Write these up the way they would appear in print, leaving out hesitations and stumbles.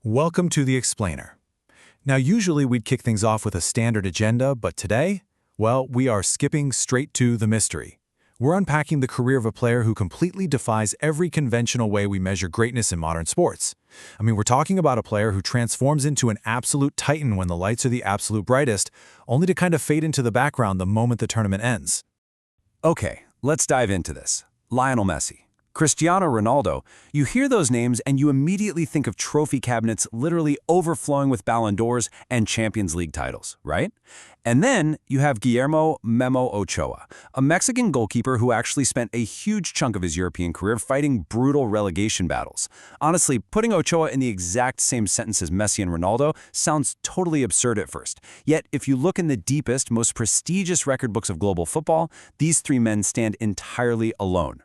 Welcome to The Explainer. Now, usually we'd kick things off with a standard agenda, but today, well, we are skipping straight to the mystery. We're unpacking the career of a player who completely defies every conventional way we measure greatness in modern sports. We're talking about a player who transforms into an absolute titan when the lights are the absolute brightest, only to kind of fade into the background the moment the tournament ends. Okay, let's dive into this. Lionel Messi. Cristiano Ronaldo, you hear those names and you immediately think of trophy cabinets literally overflowing with Ballon d'Ors and Champions League titles, right? And then you have Guillermo Memo Ochoa, a Mexican goalkeeper who actually spent a huge chunk of his European career fighting brutal relegation battles. Honestly, putting Ochoa in the exact same sentence as Messi and Ronaldo sounds totally absurd at first. Yet, if you look in the deepest, most prestigious record books of global football, these three men stand entirely alone.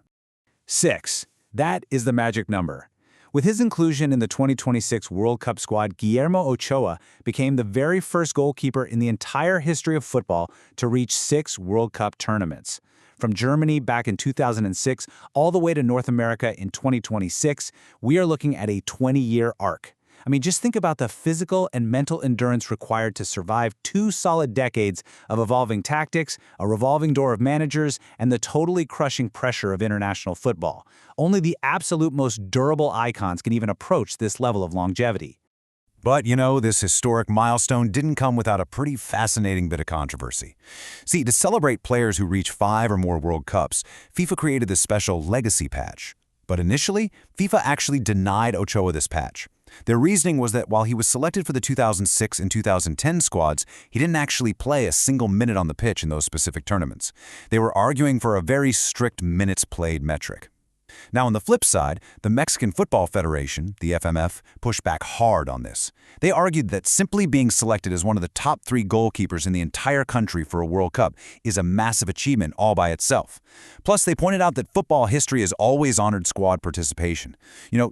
6. That is the magic number. With his inclusion in the 2026 World Cup squad, Guillermo Ochoa became the very first goalkeeper in the entire history of football to reach 6 World Cup tournaments. From Germany back in 2006 all the way to North America in 2026, we are looking at a 20-year arc. Just think about the physical and mental endurance required to survive 2 solid decades of evolving tactics, a revolving door of managers, and the totally crushing pressure of international football. Only the absolute most durable icons can even approach this level of longevity. But, this historic milestone didn't come without a pretty fascinating bit of controversy. See, to celebrate players who reach 5 or more World Cups, FIFA created this special legacy patch. But initially, FIFA actually denied Ochoa this patch. Their reasoning was that while he was selected for the 2006 and 2010 squads, he didn't actually play a single minute on the pitch in those specific tournaments. They were arguing for a very strict minutes played metric. Now, on the flip side, the Mexican Football Federation, the FMF, pushed back hard on this. They argued that simply being selected as one of the top 3 goalkeepers in the entire country for a World Cup is a massive achievement all by itself. Plus, they pointed out that football history has always honored squad participation.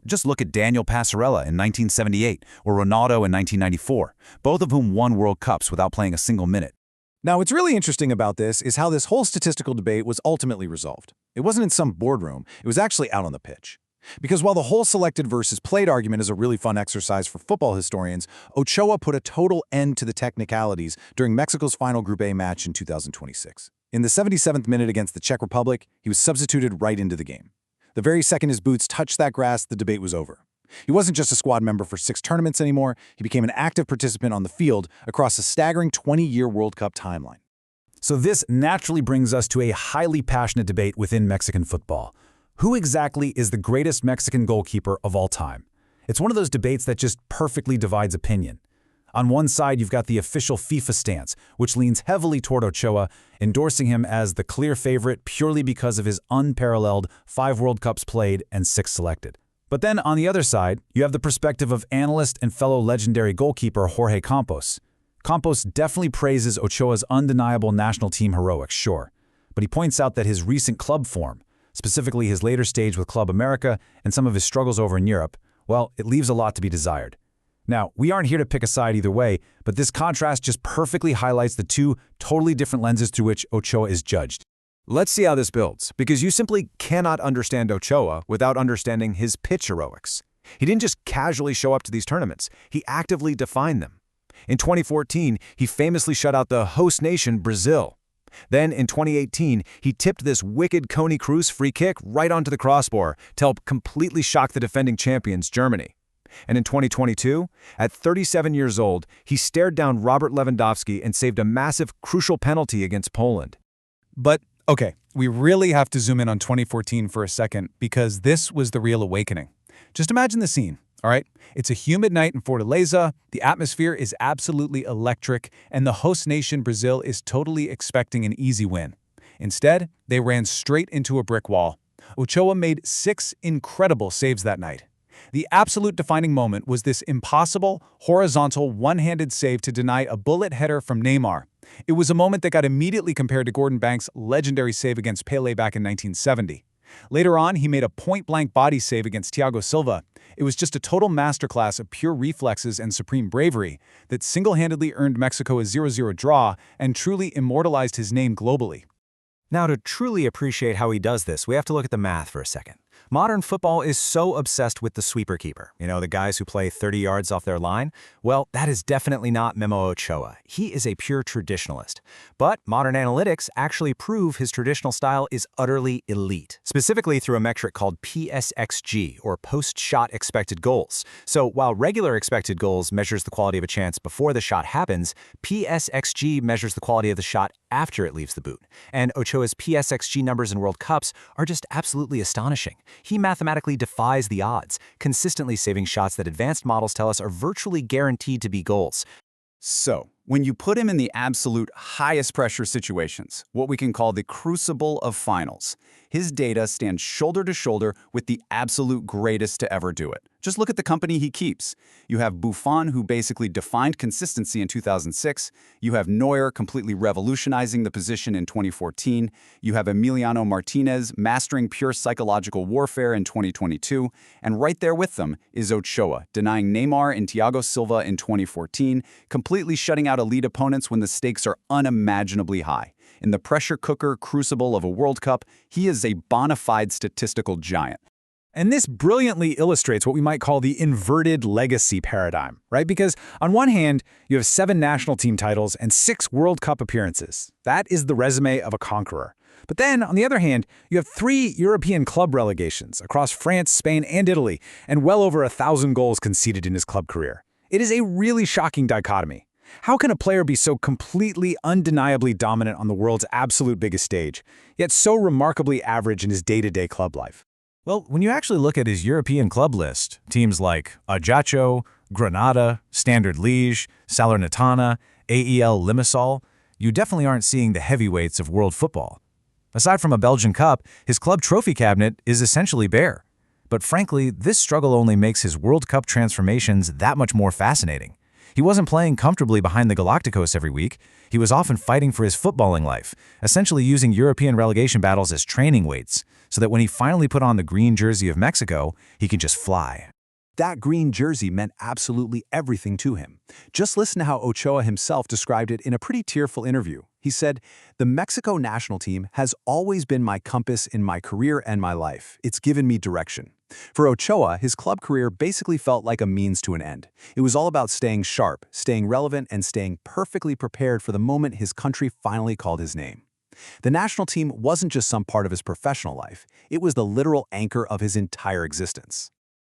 Just look at Daniel Passarella in 1978 or Ronaldo in 1994, both of whom won World Cups without playing a single minute. Now, what's really interesting about this is how this whole statistical debate was ultimately resolved. It wasn't in some boardroom, it was actually out on the pitch. Because while the whole selected versus played argument is a really fun exercise for football historians, Ochoa put a total end to the technicalities during Mexico's final Group A match in 2026. In the 77th minute against the Czech Republic, he was substituted right into the game. The very second his boots touched that grass, the debate was over. He wasn't just a squad member for 6 tournaments anymore, he became an active participant on the field across a staggering 20-year World Cup timeline. So this naturally brings us to a highly passionate debate within Mexican football. Who exactly is the greatest Mexican goalkeeper of all time? It's one of those debates that just perfectly divides opinion. On one side, you've got the official FIFA stance, which leans heavily toward Ochoa, endorsing him as the clear favorite purely because of his unparalleled 5 World Cups played and 6 selected. But then on the other side, you have the perspective of analyst and fellow legendary goalkeeper Jorge Campos. Campos definitely praises Ochoa's undeniable national team heroics, sure, but he points out that his recent club form, specifically his later stage with Club America and some of his struggles over in Europe, well, it leaves a lot to be desired. Now, we aren't here to pick a side either way, but this contrast just perfectly highlights the 2 totally different lenses through which Ochoa is judged. Let's see how this builds, because you simply cannot understand Ochoa without understanding his pitch heroics. He didn't just casually show up to these tournaments, he actively defined them. In 2014, he famously shut out the host nation, Brazil. Then, in 2018, he tipped this wicked Toni Kroos free kick right onto the crossbar to help completely shock the defending champions, Germany. And in 2022, at 37 years old, he stared down Robert Lewandowski and saved a massive, crucial penalty against Poland. But okay, we really have to zoom in on 2014 for a second because this was the real awakening. Just imagine the scene, all right? It's a humid night in Fortaleza, the atmosphere is absolutely electric, and the host nation Brazil is totally expecting an easy win. Instead, they ran straight into a brick wall. Ochoa made 6 incredible saves that night. The absolute defining moment was this impossible, horizontal, one-handed save to deny a bullet header from Neymar. It was a moment that got immediately compared to Gordon Banks' legendary save against Pelé back in 1970. Later on, he made a point-blank body save against Thiago Silva. It was just a total masterclass of pure reflexes and supreme bravery that single-handedly earned Mexico a 0-0 draw and truly immortalized his name globally. Now, to truly appreciate how he does this, we have to look at the math for a second. Modern football is so obsessed with the sweeper keeper, the guys who play 30 yards off their line. Well, that is definitely not Memo Ochoa. He is a pure traditionalist. But modern analytics actually prove his traditional style is utterly elite, specifically through a metric called PSXG, or post-shot expected goals. So while regular expected goals measures the quality of a chance before the shot happens, PSXG measures the quality of the shot after it leaves the boot. And Ochoa's PSXG numbers in World Cups are just absolutely astonishing. He mathematically defies the odds, consistently saving shots that advanced models tell us are virtually guaranteed to be goals. So, when you put him in the absolute highest pressure situations, what we can call the crucible of finals, his data stands shoulder to shoulder with the absolute greatest to ever do it. Just look at the company he keeps. You have Buffon, who basically defined consistency in 2006. You have Neuer completely revolutionizing the position in 2014. You have Emiliano Martinez mastering pure psychological warfare in 2022. And right there with them is Ochoa, denying Neymar and Thiago Silva in 2014, completely shutting out elite opponents when the stakes are unimaginably high. In the pressure cooker crucible of a World Cup, he is a bona fide statistical giant. And this brilliantly illustrates what we might call the inverted legacy paradigm, right? Because on one hand, you have 7 national team titles and 6 World Cup appearances. That is the resume of a conqueror. But then, on the other hand, you have 3 European club relegations across France, Spain, and Italy, and well over 1,000 goals conceded in his club career. It is a really shocking dichotomy. How can a player be so completely, undeniably dominant on the world's absolute biggest stage, yet so remarkably average in his day-to-day club life? Well, when you actually look at his European club list, teams like Ajaccio, Granada, Standard Liège, Salernitana, AEL Limassol, you definitely aren't seeing the heavyweights of world football. Aside from a Belgian Cup, his club trophy cabinet is essentially bare. But frankly, this struggle only makes his World Cup transformations that much more fascinating. He wasn't playing comfortably behind the Galacticos every week. He was often fighting for his footballing life, essentially using European relegation battles as training weights, so that when he finally put on the green jersey of Mexico, he could just fly. That green jersey meant absolutely everything to him. Just listen to how Ochoa himself described it in a pretty tearful interview. He said, "The Mexico national team has always been my compass in my career and my life. It's given me direction." For Ochoa, his club career basically felt like a means to an end. It was all about staying sharp, staying relevant, and staying perfectly prepared for the moment his country finally called his name. The national team wasn't just some part of his professional life. It was the literal anchor of his entire existence.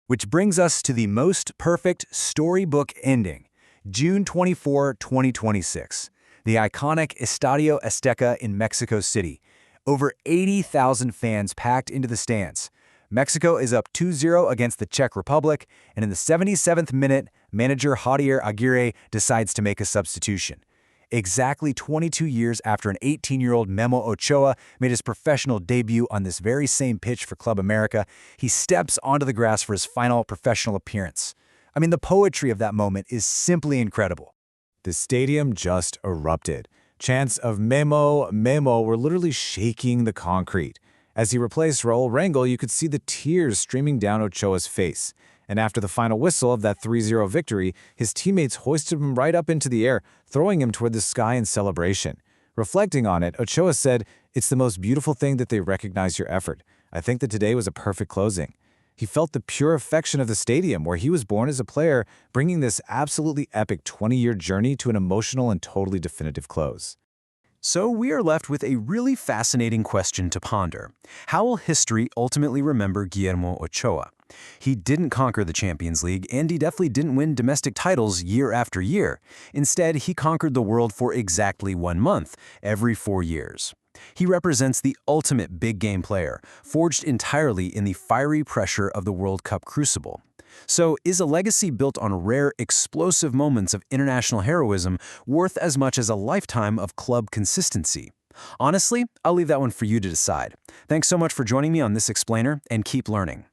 Which brings us to the most perfect storybook ending, June 24, 2026. The iconic Estadio Azteca in Mexico City. Over 80,000 fans packed into the stands. Mexico is up 2-0 against the Czech Republic, and in the 77th minute, manager Javier Aguirre decides to make a substitution. Exactly 22 years after an 18-year-old Memo Ochoa made his professional debut on this very same pitch for Club America, he steps onto the grass for his final professional appearance. I mean, the poetry of that moment is simply incredible. The stadium just erupted. Chants of Memo, Memo were literally shaking the concrete. As he replaced Raul Rangel, you could see the tears streaming down Ochoa's face. And after the final whistle of that 3-0 victory, his teammates hoisted him right up into the air, throwing him toward the sky in celebration. Reflecting on it, Ochoa said, "It's the most beautiful thing that they recognize your effort. I think that today was a perfect closing." He felt the pure affection of the stadium where he was born as a player, bringing this absolutely epic 20-year journey to an emotional and totally definitive close. So we are left with a really fascinating question to ponder. How will history ultimately remember Guillermo Ochoa? He didn't conquer the Champions League, and he definitely didn't win domestic titles year after year. Instead, he conquered the world for exactly 1 month, every 4 years. He represents the ultimate big-game player, forged entirely in the fiery pressure of the World Cup crucible. So, is a legacy built on rare, explosive moments of international heroism worth as much as a lifetime of club consistency? Honestly, I'll leave that one for you to decide. Thanks so much for joining me on this explainer, and keep learning.